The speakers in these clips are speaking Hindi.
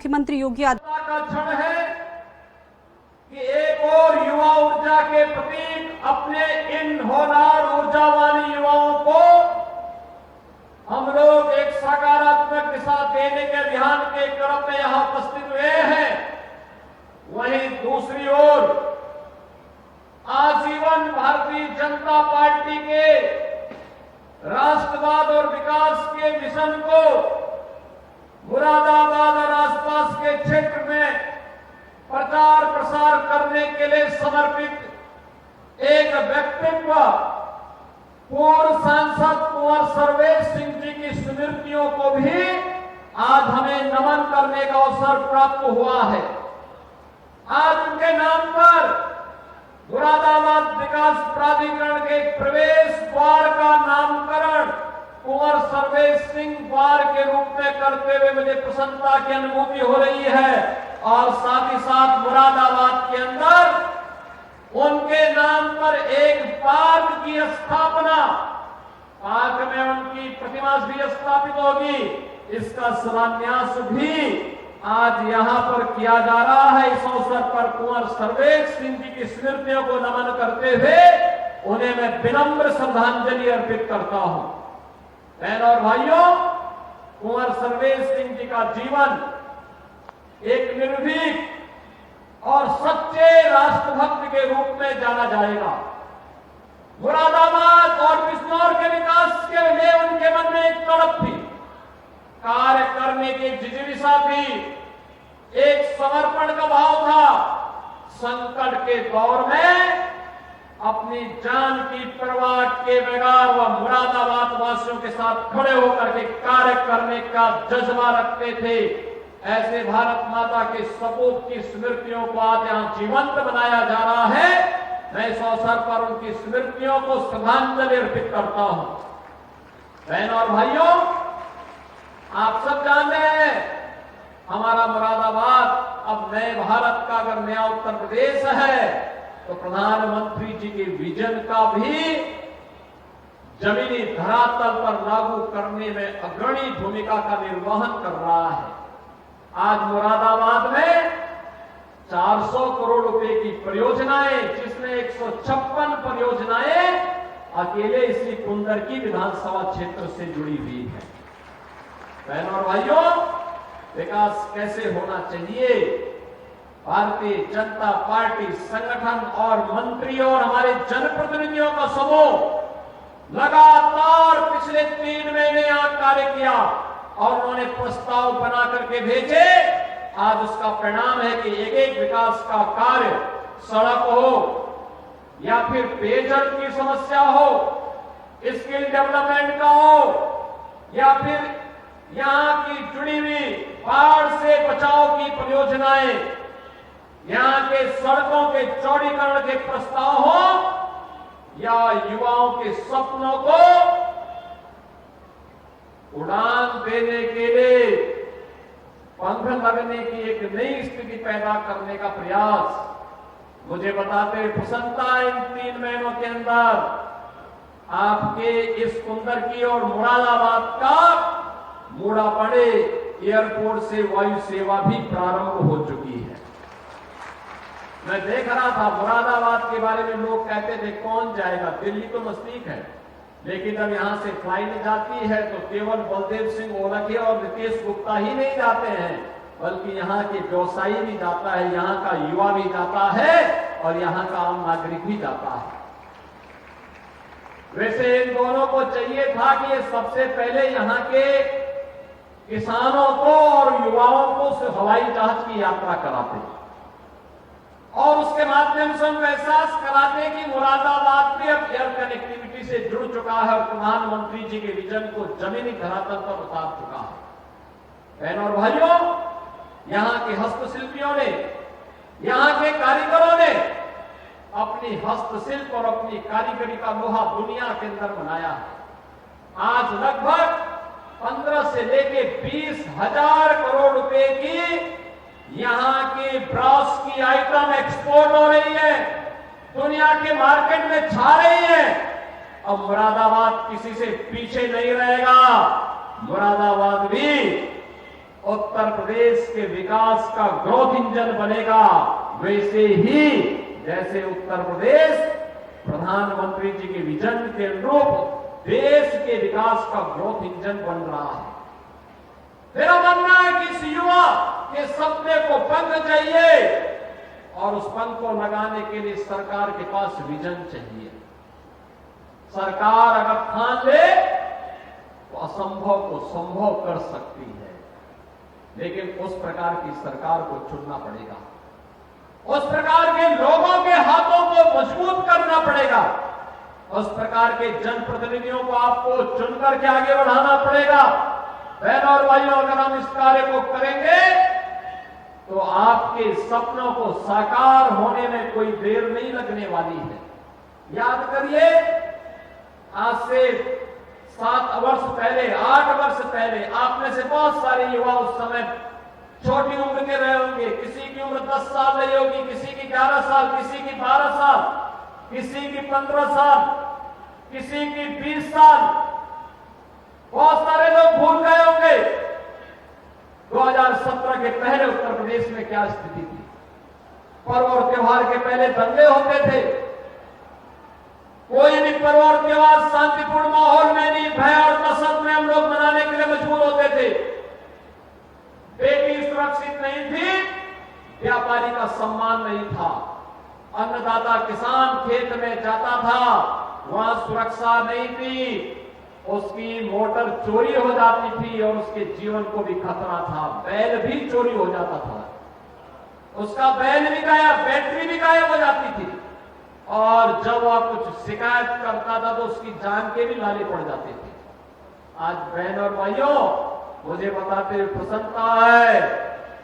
मुख्यमंत्री योगी आदित्यनाथ का क्षण है कि एक और युवा ऊर्जा के प्रतीक अपने इन होनहार ऊर्जावानी युवाओं को हम लोग एक सकारात्मक दिशा देने के अभियान के क्रम में यहां उपस्थित हुए हैं। वहीं दूसरी ओर आजीवन भारतीय जनता पार्टी के राष्ट्रवाद और विकास के मिशन को मुरादाबाद और आसपास के क्षेत्र में प्रचार प्रसार करने के लिए समर्पित एक व्यक्तित्व पूर्व सांसद कुंवर सर्वेश सिंह जी की स्मृतियों को भी आज हमें नमन करने का अवसर प्राप्त हुआ है। आज उनके नाम पर मुरादाबाद विकास प्राधिकरण के प्रवेश द्वार का नामकरण कुंवर सर्वेश सिंह द्वार के रूप में करते हुए मुझे प्रसन्नता की अनुभूति हो रही है और साथ ही साथ मुरादाबाद के अंदर उनके नाम पर एक पार्क की स्थापना, पार्क में उनकी प्रतिमा भी स्थापित होगी। इसका शिलान्यास भी आज यहां पर किया जा रहा है। इस अवसर पर कुंवर सर्वेश सिंह जी की स्मृतियों को नमन करते हुए उन्हें मैं विनम्र श्रद्धांजलि अर्पित करता हूं। बहनों और भाइयों, कुंवर सर्वेश सिंह जी का जीवन एक निर्भीक और सच्चे राष्ट्रभक्त के रूप में जाना जाएगा। मुरादाबाद और बिजनौर के विकास के लिए उनके मन में एक तड़प थी, कार्य करने की जिज्ञासा थी, एक समर्पण का भाव था। संकट के दौर में अपनी जान की परवाह के बगैर वह मुरादाबाद वासियों के साथ खड़े होकर के कार्य करने का जज्बा रखते थे। ऐसे भारत माता के सपूत की स्मृतियों को आज यहां जीवंत बनाया जा रहा है। मैं इस अवसर पर उनकी स्मृतियों को श्रद्धांजलि अर्पित करता हूं। बहनों और भाइयों, आप सब जानते हैं हमारा मुरादाबाद अब नए भारत का अगर नया उत्तर प्रदेश है तो प्रधानमंत्री जी के विजन का भी जमीनी धरातल पर लागू करने में अग्रणी भूमिका का निर्वहन कर रहा है। आज मुरादाबाद में 400 करोड़ रुपए की परियोजनाएं, जिसमें 156 परियोजनाएं अकेले इसी कुंदरकी विधानसभा क्षेत्र से जुड़ी हुई है। बहनों और भाइयों, विकास कैसे होना चाहिए, भारतीय जनता पार्टी संगठन और मंत्रियों और हमारे जनप्रतिनिधियों का समूह लगातार पिछले 3 महीने यहां कार्य किया और उन्होंने प्रस्ताव बना करके भेजे। आज उसका परिणाम है कि एक एक विकास का कार्य, सड़क हो या फिर पेयजल की समस्या हो, स्किल डेवलपमेंट का हो या फिर यहां की जुड़ी हुई बाढ़ से बचाव की परियोजनाएं, यहां के सड़कों के चौड़ीकरण के प्रस्ताव हो या युवाओं के सपनों को उड़ान देने के लिए पंख लगने की एक नई स्थिति पैदा करने का प्रयास। मुझे बताते हुए प्रसन्नता, इन 3 महीनों के अंदर आपके इस कुंदरकी और मुरादाबाद का मूड़ापड़े एयरपोर्ट से वायु सेवा भी प्रारंभ हो चुकी है। मैं देख रहा था मुरादाबाद के बारे में लोग कहते थे कौन जाएगा, दिल्ली तो नजदीक है, लेकिन अब यहां से फ्लाइट जाती है तो केवल बलदेव सिंह ओलखे और रितेश गुप्ता ही नहीं जाते हैं, बल्कि यहां के व्यवसायी भी जाता है, यहां का युवा भी जाता है और यहां का आम नागरिक भी जाता है। वैसे इन दोनों को चाहिए था कि ये सबसे पहले यहां के किसानों को और युवाओं को हवाई जहाज की यात्रा कराते और उसके माध्यम से उनको एहसास कराते कि मुरादाबाद भी अब एयर कनेक्टिविटी से जुड़ चुका है और प्रधानमंत्री जी के विजन को जमीनी धरातल पर उतार चुका है। बहनों और भाइयों, यहां के हस्तशिल्पियों ने, यहां के कारीगरों ने अपनी हस्तशिल्प और अपनी कारीगरी का लोहा दुनिया के अंदर बनाया है। आज लगभग 15 से लेके 20,000 करोड़ रुपए की यहां की ब्रास की आइटम एक्सपोर्ट हो रही है, दुनिया के मार्केट में छा रही है। अब मुरादाबाद किसी से पीछे नहीं रहेगा। मुरादाबाद भी उत्तर प्रदेश के विकास का ग्रोथ इंजन बनेगा, वैसे ही जैसे उत्तर प्रदेश प्रधानमंत्री जी के विजन के अनुरूप देश के विकास का ग्रोथ इंजन बन रहा है। मेरा मानना है कि इस युवा के सपने को पंख चाहिए और उस पंख को लगाने के लिए सरकार के पास विजन चाहिए। सरकार अगर ठान ले तो असंभव को संभव कर सकती है, लेकिन उस प्रकार की सरकार को चुनना पड़ेगा, उस प्रकार के लोगों के हाथों को मजबूत करना पड़ेगा, उस प्रकार के जनप्रतिनिधियों को आपको चुनकर के आगे बढ़ाना पड़ेगा। बहनों और भाइयों, अगर हम इस कार्य को करेंगे तो आपके सपनों को साकार होने में कोई देर नहीं लगने वाली है। याद करिए, आज से 7 वर्ष पहले, 8 वर्ष पहले आप में से बहुत सारे युवा उस समय छोटी उम्र के रहे होंगे। किसी की उम्र 10 साल रही होगी, किसी की 11 साल, किसी की 12 साल, किसी की 15 साल, किसी की 20 साल। बहुत सारे लोग भूल गए होंगे 2017 के पहले उत्तर प्रदेश में क्या स्थिति थी। पर्व और त्योहार के पहले दंगे होते थे। कोई भी पर्व और त्योहार शांतिपूर्ण माहौल में नहीं, भय और दहशत में हम लोग मनाने के लिए मजबूर होते थे। बेटी सुरक्षित नहीं थी, व्यापारी का सम्मान नहीं था, अन्नदाता किसान खेत में जाता था, वहां सुरक्षा नहीं थी, उसकी मोटर चोरी हो जाती थी और उसके जीवन को भी खतरा था। बैल भी चोरी हो जाता था, उसका बैल भी गायब, बैटरी भी गायब हो जाती थी, और जब वह कुछ शिकायत करता था तो उसकी जान के भी लाले पड़ जाते थे। आज बहन और भाइयों, मुझे बताते हुए प्रसन्नता है,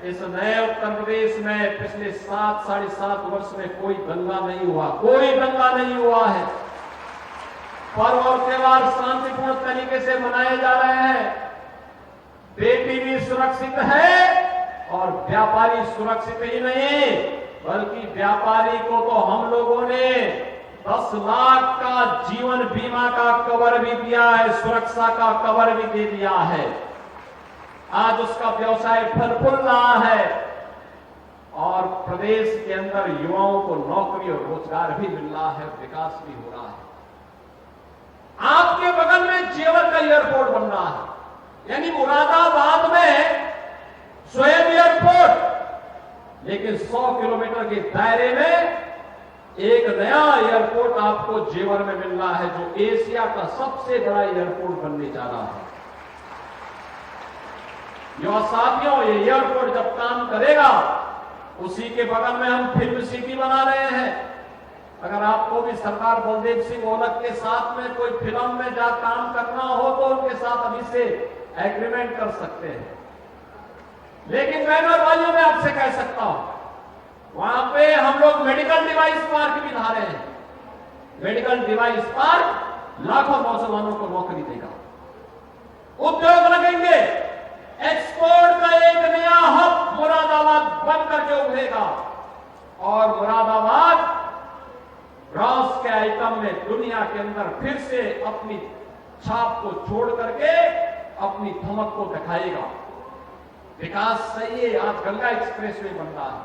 इस नए उत्तर प्रदेश में पिछले 7-7.5 वर्ष में कोई दंगा नहीं हुआ, कोई दंगा नहीं हुआ है। पर्व और त्योहार शांतिपूर्ण तरीके से मनाए जा रहे हैं। बेटी भी सुरक्षित है और व्यापारी सुरक्षित ही नहीं, बल्कि व्यापारी को तो हम लोगों ने 10 लाख का जीवन बीमा का कवर भी दिया है, सुरक्षा का कवर भी दे दिया है। आज उसका व्यवसाय फल फूल रहा है और प्रदेश के अंदर युवाओं को नौकरी और रोजगार भी मिल रहा है, विकास भी हो रहा है। आपके बगल में जेवर का एयरपोर्ट बन रहा है, यानी मुरादाबाद में स्वयं एयरपोर्ट, लेकिन 100 किलोमीटर के दायरे में एक नया एयरपोर्ट आपको जेवर में मिल रहा है, जो एशिया का सबसे बड़ा एयरपोर्ट बनने जा रहा है। युवा साथियों, ये एयरपोर्ट जब काम करेगा, उसी के बगल में हम फिल्म सिटी बना रहे हैं। अगर आपको भी सरदार बलदेव सिंह ओलख के साथ में कोई फिल्म में जा काम करना हो तो उनके साथ अभी से एग्रीमेंट कर सकते हैं। लेकिन बहनों और भाइयों, मैं आपसे कह सकता हूं, वहां पे हम लोग मेडिकल डिवाइस पार्क भी ला रहे हैं। मेडिकल डिवाइस पार्क लाखों नौजवानों को नौकरी देगा, उद्योग लगेंगे, एक्सपोर्ट का एक नया हब मुरादाबाद बन करके उभरेगा और मुरादाबाद रॉस के आइटम में दुनिया के अंदर फिर से अपनी छाप को छोड़ करके अपनी धमक को दिखाएगा। विकास सही है, आज गंगा एक्सप्रेस वे बन रहा है,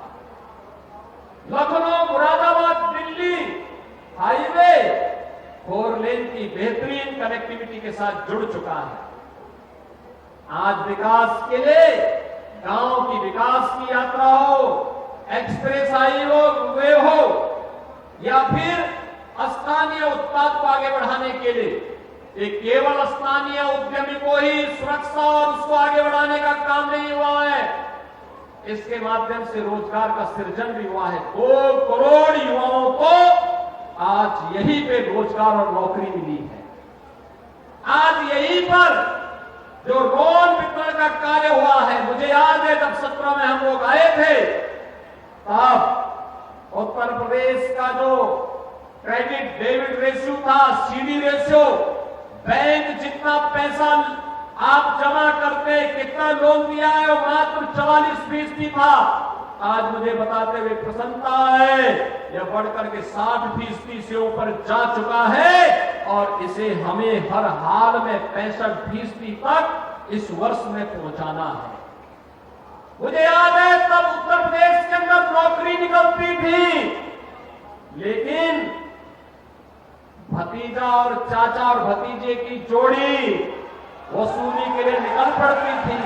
लखनऊ मुरादाबाद दिल्ली हाईवे 4 लेन की बेहतरीन कनेक्टिविटी के साथ जुड़ चुका है। आज विकास के लिए गांव की विकास की यात्रा हो, एक्सप्रेस हाईवे हो, या फिर स्थानीय उत्पाद को आगे बढ़ाने के लिए, ये केवल स्थानीय उद्यमी को ही सुरक्षा और उसको आगे बढ़ाने का काम नहीं हुआ है, इसके माध्यम से रोजगार का सृजन भी हुआ है। 2 करोड़ युवाओं को आज यहीं पे रोजगार और नौकरी मिली है। आज यहीं पर जो लोन वितरण का कार्य हुआ है, मुझे याद है जब 17 में हम लोग आए थे, तब उत्तर प्रदेश का जो क्रेडिट डेबिट रेशियो था, सीडी रेशियो, बैंक जितना पैसा आप जमा करते, कितना लोन दिया है, वो मात्र 44% था। आज मुझे बताते हुए प्रसन्नता है, यह बढ़कर के 60% से ऊपर जा चुका है और इसे हमें हर हाल में 65% तक इस वर्ष में पहुंचाना है। मुझे याद है तब उत्तर प्रदेश के अंदर नौकरी निकलती थी, लेकिन भतीजा और चाचा और भतीजे की जोड़ी वसूली के लिए निकल पड़ती थी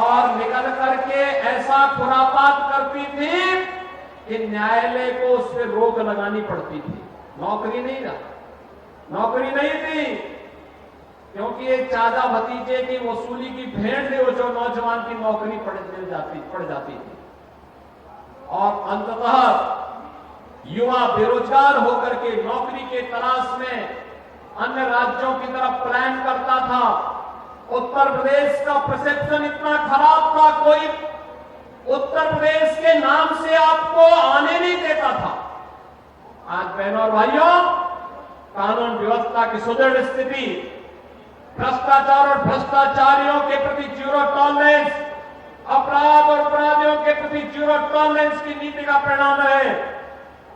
और निकल करके ऐसा खुरापात करती थी कि न्यायालय को उस पर रोक लगानी पड़ती थी। नौकरी नहीं थी, क्योंकि एक चाचा भतीजे की वसूली की भेंट थी वो जो नौजवान की नौकरी पड़ जाती थी और अंततः युवा बेरोजगार होकर के नौकरी के तलाश में अन्य राज्यों की तरफ प्लान करता था। उत्तर प्रदेश का परसेप्शन इतना खराब था, कोई उत्तर प्रदेश के नाम से आपको आने नहीं देता था। आज बहनों और भाइयों, कानून व्यवस्था की सुदृढ़ स्थिति, भ्रष्टाचार और भ्रष्टाचारियों के प्रति जीरो टॉलरेंस, अपराध और अपराधियों के प्रति जीरो टॉलरेंस की नीति का परिणाम है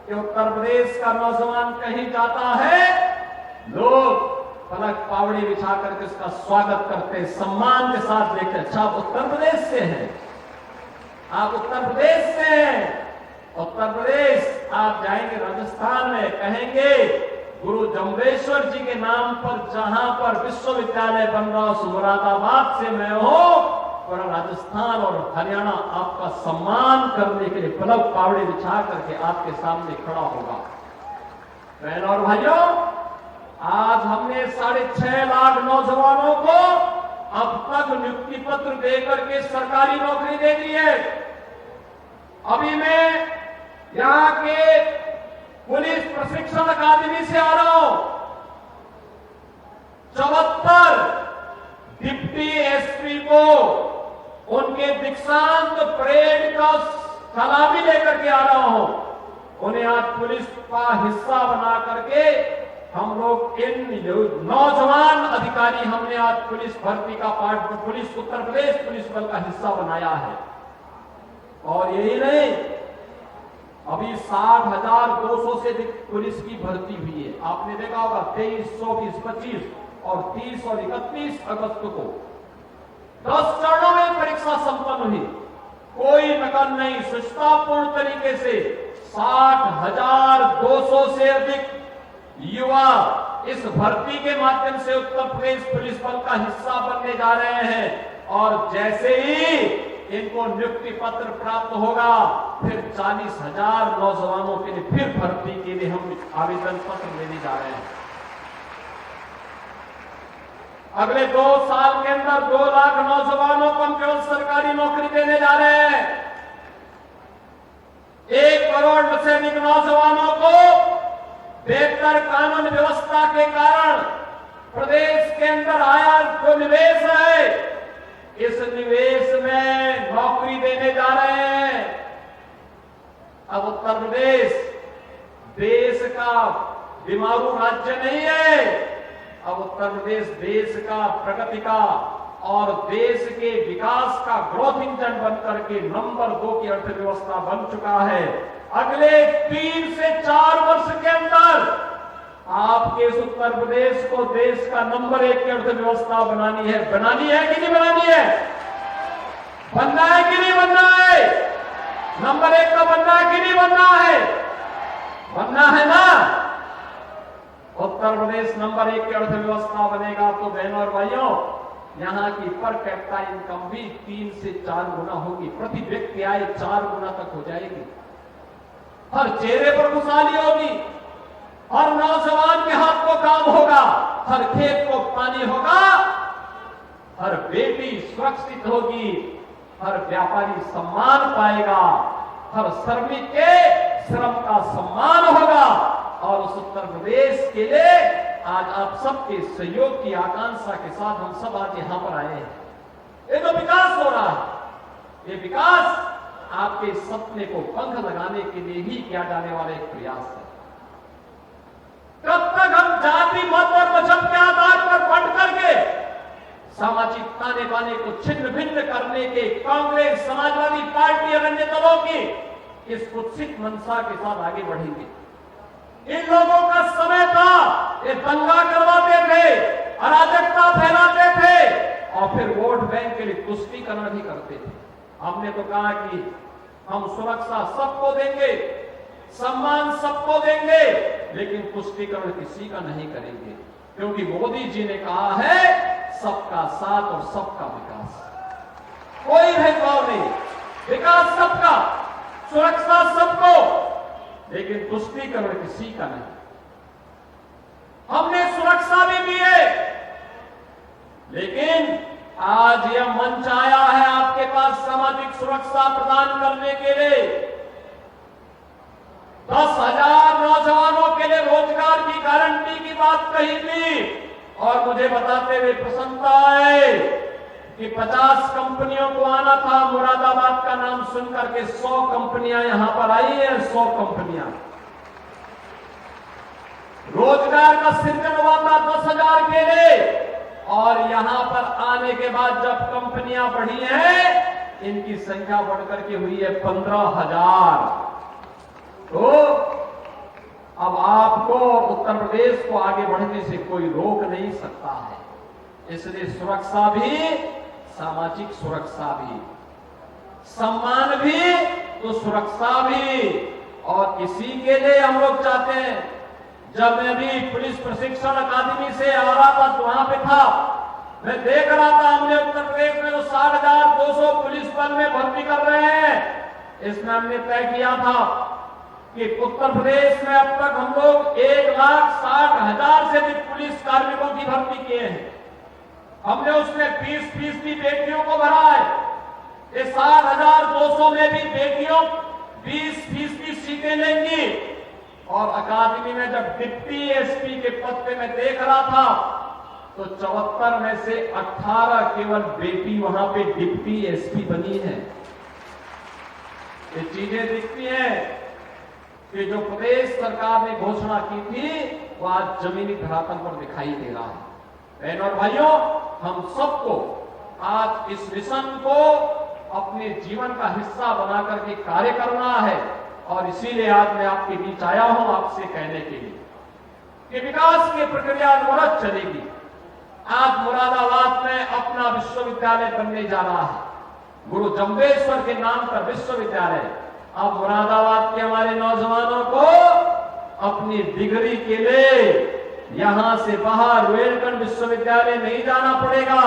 कि उत्तर प्रदेश का नौजवान कहीं जाता है, लोग पलक पावड़ी बिछा करके उसका स्वागत करते, सम्मान के साथ देखते, अच्छा आप उत्तर प्रदेश से हैं, आप उत्तर प्रदेश से हैं। उत्तर प्रदेश आप जाएंगे राजस्थान में, कहेंगे गुरु जम्बेश्वर जी के नाम पर जहां पर विश्वविद्यालय बन रहा हो, मुरादाबाद से मैं हूं, पूरा राजस्थान और हरियाणा आपका सम्मान करने के लिए पलक पावड़ी बिछा करके आपके सामने खड़ा होगा। बहनों और भाइयों, आज हमने 6.5 लाख नौजवानों को अब तक नियुक्ति पत्र देकर के सरकारी नौकरी दे दी है। अभी मैं यहां के पुलिस प्रशिक्षण अकादमी से आ रहा हूं, 74 डिप्टी एसपी को उनके दीक्षांत परेड का सलामी लेकर के आ रहा हूं। उन्हें आज पुलिस का हिस्सा बना करके हम लोग इन नौजवान अधिकारी हमने आज पुलिस भर्ती का part, police Uttar Pradesh police बल का हिस्सा बनाया है। और यही नहीं, अभी 60,200 से अधिक पुलिस की भर्ती हुई है। आपने देखा होगा 23, 24, 25 और 30 और 31 अगस्त को 10 चरणों में परीक्षा संपन्न हुई। कोई नकल नहीं, सुष्टापूर्ण तरीके से 60,200 से अधिक युवा इस भर्ती के माध्यम से उत्तर प्रदेश पुलिस बल का हिस्सा बनने जा रहे हैं। और जैसे ही इनको नियुक्ति पत्र प्राप्त होगा, फिर 40,000 नौजवानों के लिए फिर भर्ती के लिए हम आवेदन पत्र लेने जा रहे हैं। अगले 2 साल के अंदर 2 लाख नौजवानों को हम केवल सरकारी नौकरी देने जा रहे हैं। 1 करोड़ से अधिक नौजवानों को बेहतर कानून व्यवस्था के कारण प्रदेश के अंदर आया जो निवेश है, इस निवेश में नौकरी देने जा रहे हैं। अब उत्तर प्रदेश देश का बीमारू राज्य नहीं है, अब उत्तर प्रदेश देश का प्रगति का और देश के विकास का ग्रोथ इंजन बनकर के नंबर 2 की अर्थव्यवस्था बन चुका है। अगले 3 से 4 वर्ष के अंदर आपके इस उत्तर प्रदेश को देश का नंबर 1 की अर्थव्यवस्था बनानी है कि नहीं बनानी है? बनना है कि नहीं बनना है? नंबर 1 का बनना है कि नहीं बनना है? बनना है ना। उत्तर प्रदेश नंबर 1 की अर्थव्यवस्था बनेगा तो बहनों और भाइयों, यहां की पर कैपिटा इनकम भी 3 से 4 गुना होगी, प्रति व्यक्ति आय 4 गुना तक हो जाएगी। हर चेहरे पर खुशहाली होगी, हर नौजवान के हाथ को काम होगा, हर खेत को पानी होगा, हर बेटी सुरक्षित होगी, हर व्यापारी सम्मान पाएगा, हर श्रमिक के श्रम का सम्मान होगा। और उस उत्तर प्रदेश के लिए आज आप सबके सहयोग की आकांक्षा के साथ हम सब आज यहां पर आए हैं। ये तो विकास हो रहा है, ये विकास आपके सपने को पंख लगाने के लिए ही किया जाने वाला एक प्रयास है। कब तक हम जाति मत और मजहब के आधार पर बढ़ करके सामाजिक ताने बाने को छिन्न भिन्न करने के कांग्रेस, समाजवादी पार्टी और अन्य दलों की इस कुत्सित मंशा के साथ आगे बढ़ेंगे? इन लोगों का समय था, ये दंगा करवाते थे, अराजकता फैलाते थे और फिर वोट बैंक के लिए तुष्टीकरण भी करते थे। हमने तो कहा कि हम सुरक्षा सबको देंगे, सम्मान सबको देंगे, लेकिन तुष्टीकरण किसी का नहीं करेंगे, क्योंकि मोदी जी ने कहा है सबका साथ और सबका विकास, कोई भेदभाव नहीं, विकास सबका, सुरक्षा सबको, लेकिन तुष्टीकरण किसी का नहीं। हमने सुरक्षा भी दी है, लेकिन आज यह मंच आया है आपके पास सामाजिक सुरक्षा प्रदान करने के लिए। 10,000 नौजवानों के लिए रोजगार की गारंटी की बात कही थी, और मुझे बताते हुए प्रसन्नता है कि 50 कंपनियों को आना था। मुरादाबाद का नाम सुनकर के 100 कंपनियां यहां पर आई है, 100 कंपनियां। रोजगार का सृजन हुआ था 10,000 के लिए, और यहां पर आने के बाद जब कंपनियां बढ़ी हैं, इनकी संख्या बढ़कर के हुई है 15,000। तो अब आपको उत्तर प्रदेश को आगे बढ़ने से कोई रोक नहीं सकता है। इसलिए सुरक्षा भी, सामाजिक सुरक्षा भी, सम्मान भी तो सुरक्षा भी। और इसी के लिए हम लोग चाहते हैं, जब मैं भी पुलिस प्रशिक्षण अकादमी से आ रहा था तो वहां पे था, मैं देख रहा था हमने उत्तर प्रदेश में तो 60,200 पुलिस बल में भर्ती कर रहे हैं। इसमें हमने तय किया था कि उत्तर प्रदेश में अब तक हम लोग 1,60,000 से अधिक पुलिस कार्मिकों की भर्ती किए हैं। हमने उसमें 20% बेटियों को भरा है। ये 60,200 में भी बेटियों 20% सीटें लेंगी। और अकादमी में जब डिप्टी एसपी के पद पे मैं देख रहा था तो 74 में से 18 केवल बेटी वहां पे डिप्टी एसपी बनी है। ये चीजें दिखती हैं कि जो प्रदेश सरकार ने घोषणा की थी वो आज जमीनी धरातल पर दिखाई दे रहा है। बहनों और भाइयों, हम सबको आज इस मिशन को अपने जीवन का हिस्सा बना करके कार्य करना है, और इसीलिए आज मैं आपके बीच आया हूं आपसे कहने के लिए कि विकास की प्रक्रिया अनवरत चलेगी। आज मुरादाबाद में अपना विश्वविद्यालय बनने जा रहा है, गुरु जम्बेश्वर के नाम पर विश्वविद्यालय। अब मुरादाबाद के हमारे नौजवानों को अपनी डिग्री के लिए यहां से बाहर रुहेलखंड विश्वविद्यालय नहीं जाना पड़ेगा।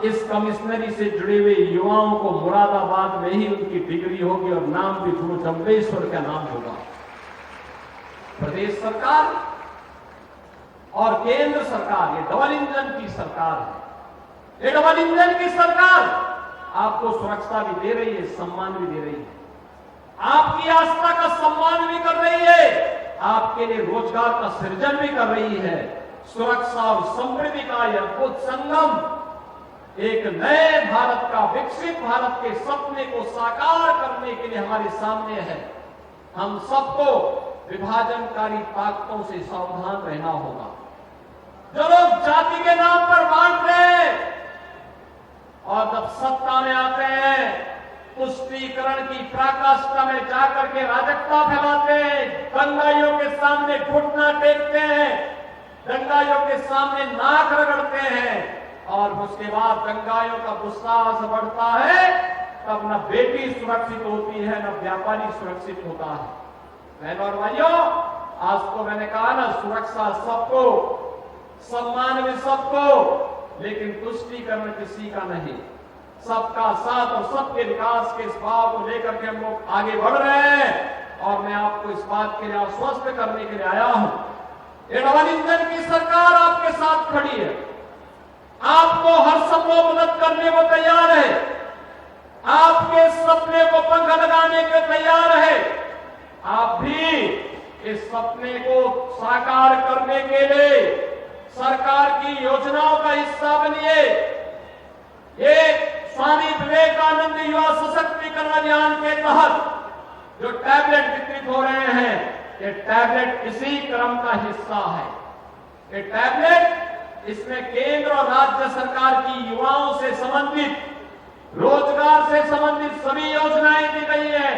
इस कमिश्नरी से जुड़े हुए युवाओं को मुरादाबाद में ही उनकी डिग्री होगी और नाम भी गुरु जम्बेश्वर का नाम होगा। प्रदेश सरकार और केंद्र सरकार, ये डबल इंजन की सरकार है। ये डबल इंजन की सरकार आपको सुरक्षा भी दे रही है, सम्मान भी दे रही है, आपकी आस्था का सम्मान भी कर रही है, आपके लिए रोजगार का सृजन भी कर रही है। सुरक्षा और समृद्धि का यह अद्भुत संगम एक नए भारत का, विकसित भारत के सपने को साकार करने के लिए हमारे सामने है। हम सबको विभाजनकारी ताकतों से सावधान रहना होगा। जो लोग जाति के नाम पर बांट रहे हैं और जब सत्ता में आते हैं तुष्टीकरण की पराकाष्ठा में जाकर के राजकता फैलाते हैं, दंगाइयों के सामने घुटना टेकते हैं, दंगाइयों के सामने नाक रगड़ते हैं, और उसके बाद दंगाइयों का गुस्सा बढ़ता है, तब न बेटी सुरक्षित होती है न व्यापारी सुरक्षित होता है। बहनों और भाइयों, आज तो मैंने कहा ना, सुरक्षा सबको, सम्मान भी सबको, लेकिन तुष्टीकरण किसी का नहीं। सबका साथ और सबके विकास के इस भाव को लेकर के हम लोग आगे बढ़ रहे हैं, और मैं आपको इस बात के लिए आश्वस्त करने के लिए आया हूं। ये डबल इंजन की सरकार आपके साथ खड़ी है, आपको हर संभव मदद करने को तैयार है, आपके सपने को पंख लगाने के तैयार है। आप भी इस सपने को साकार करने के लिए सरकार की योजनाओं का हिस्सा बनिए। एक स्वामी विवेकानंद युवा सशक्तिकरण अभियान के तहत जो टैबलेट वितरित हो रहे हैं, ये टैबलेट इसी क्रम का हिस्सा है। ये टैबलेट, इसमें केंद्र और राज्य सरकार की युवाओं से संबंधित, रोजगार से संबंधित सभी योजनाएं दी गई है।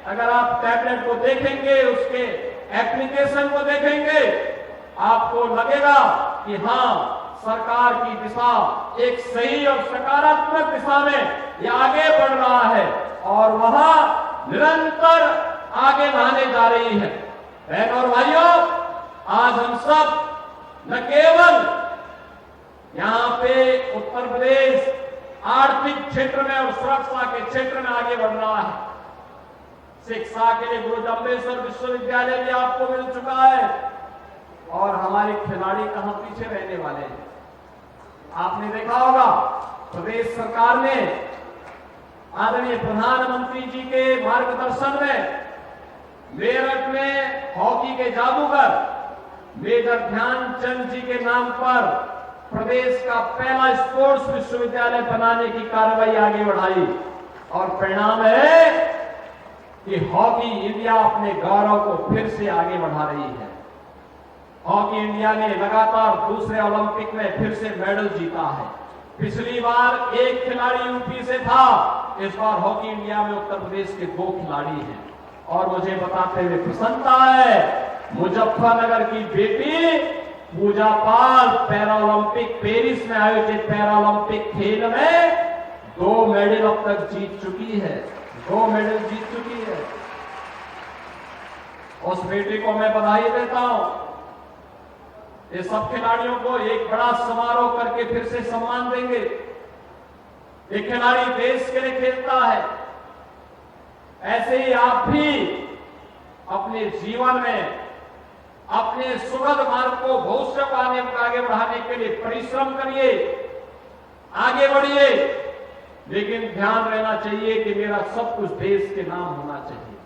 अगर आप टैबलेट को देखेंगे, उसके एप्लीकेशन को देखेंगे, आपको लगेगा कि हाँ, सरकार की दिशा एक सही और सकारात्मक दिशा में ये आगे बढ़ रहा है। और वहां निरंतर आगे बढ़ाने जा रही है। बहनों और भाइयों, आज हम सब न केवल यहां पे उत्तर प्रदेश आर्थिक क्षेत्र में और सुरक्षा के क्षेत्र में आगे बढ़ रहा है, शिक्षा के लिए गुरु जम्बेश्वर विश्वविद्यालय भी आपको मिल चुका है और हमारे खिलाड़ी कहां पीछे रहने वाले हैं। आपने देखा होगा प्रदेश सरकार ने आदरणीय प्रधानमंत्री जी के मार्गदर्शन में मेरठ में हॉकी के जादूगर मेजर ध्यानचंद जी के नाम पर प्रदेश का पहला स्पोर्ट्स विश्वविद्यालय बनाने की कार्रवाई आगे बढ़ाई और परिणाम है कि हॉकी इंडिया अपने गौरव को फिर से आगे बढ़ा रही है। हॉकी इंडिया ने लगातार दूसरे ओलंपिक में फिर से मेडल जीता है। पिछली बार एक खिलाड़ी यूपी से था, इस बार हॉकी इंडिया में उत्तर प्रदेश के 2 खिलाड़ी हैं और मुझे बताते हुए प्रसन्नता है मुजफ्फरनगर की बेटी पूजा पाल पैरा ओलंपिक पेरिस में आयोजित पैरा ओलंपिक खेल में 2 मेडल अब तक जीत चुकी है, 2 मेडल जीत चुकी है। उस बेटी को मैं बधाई देता हूं। ये सब खिलाड़ियों को एक बड़ा समारोह करके फिर से सम्मान देंगे। एक खिलाड़ी देश के लिए खेलता है, ऐसे ही आप भी अपने जीवन में अपने सुखद मार्ग को भविष्य को आगे बढ़ाने के लिए परिश्रम करिए, आगे बढ़िए, लेकिन ध्यान रहना चाहिए कि मेरा सब कुछ देश के नाम होना चाहिए।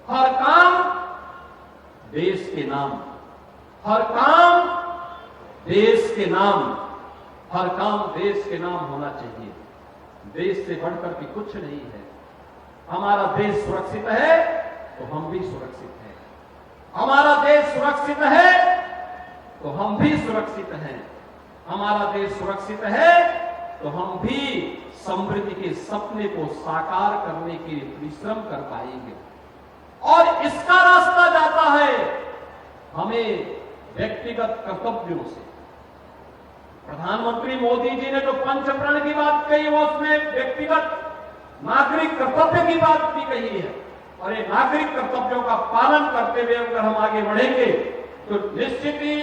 हर काम देश के नाम, हर काम देश के नाम, हर काम देश के नाम होना चाहिए। देश से बढ़कर के कुछ नहीं है। हमारा देश सुरक्षित है तो हम भी सुरक्षित हैं, हमारा देश सुरक्षित है तो हम भी सुरक्षित हैं, हमारा देश सुरक्षित है तो हम भी समृद्धि के सपने को साकार करने के लिए परिश्रम कर पाएंगे। और इसका रास्ता जाता है हमें व्यक्तिगत कर्तव्यों से। प्रधानमंत्री मोदी जी ने जो पंचप्रण की बात कही वो उसमें व्यक्तिगत नागरिक कर्तव्य की बात भी कही है और ये नागरिक कर्तव्यों का पालन करते हुए अगर हम आगे बढ़ेंगे तो निश्चित ही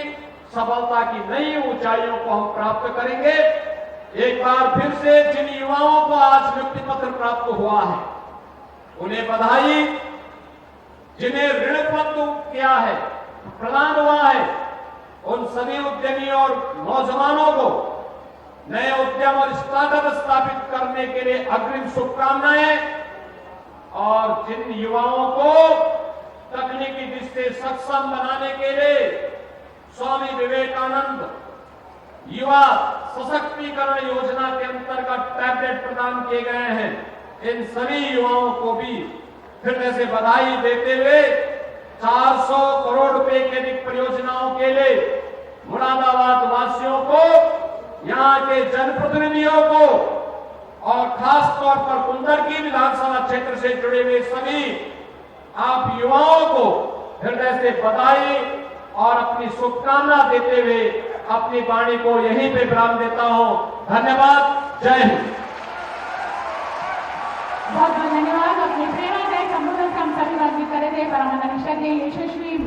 सफलता की नई ऊंचाइयों को हम प्राप्त करेंगे। एक बार फिर से जिन युवाओं को आज नियुक्ति पत्र प्राप्त हुआ है उन्हें बधाई, जिन्हें ऋण प्रदान किया है प्रदान हुआ है उन सभी उद्यमियों और नौजवानों को नए उद्यम और स्टार्टअप स्थापित करने के लिए अग्रिम शुभकामनाएं और जिन युवाओं को तकनीकी दृष्टि से सक्षम बनाने के लिए स्वामी विवेकानंद युवा सशक्तिकरण योजना के अंतर्गत टैबलेट प्रदान किए गए हैं, इन सभी युवाओं को भी हृदय से बधाई देते हुए 400 करोड़ रुपए की अधिक परियोजनाओं के लिए मुरादाबाद वासियों को, यहां के जनप्रतिनिधियों को और खास तौर पर कुंदरकी विधानसभा क्षेत्र से जुड़े हुए सभी आप युवाओं को हृदय से बधाई और अपनी शुभकामना देते हुए अपनी वाणी को यहीं पे विराम देता हूं। धन्यवाद। जय हिंद। बहुत बहुत धन्यवाद। अपने प्रेरणादायक संबोधन से हम सभी बातचीत कर रहे थे। परमानंद यशस्वी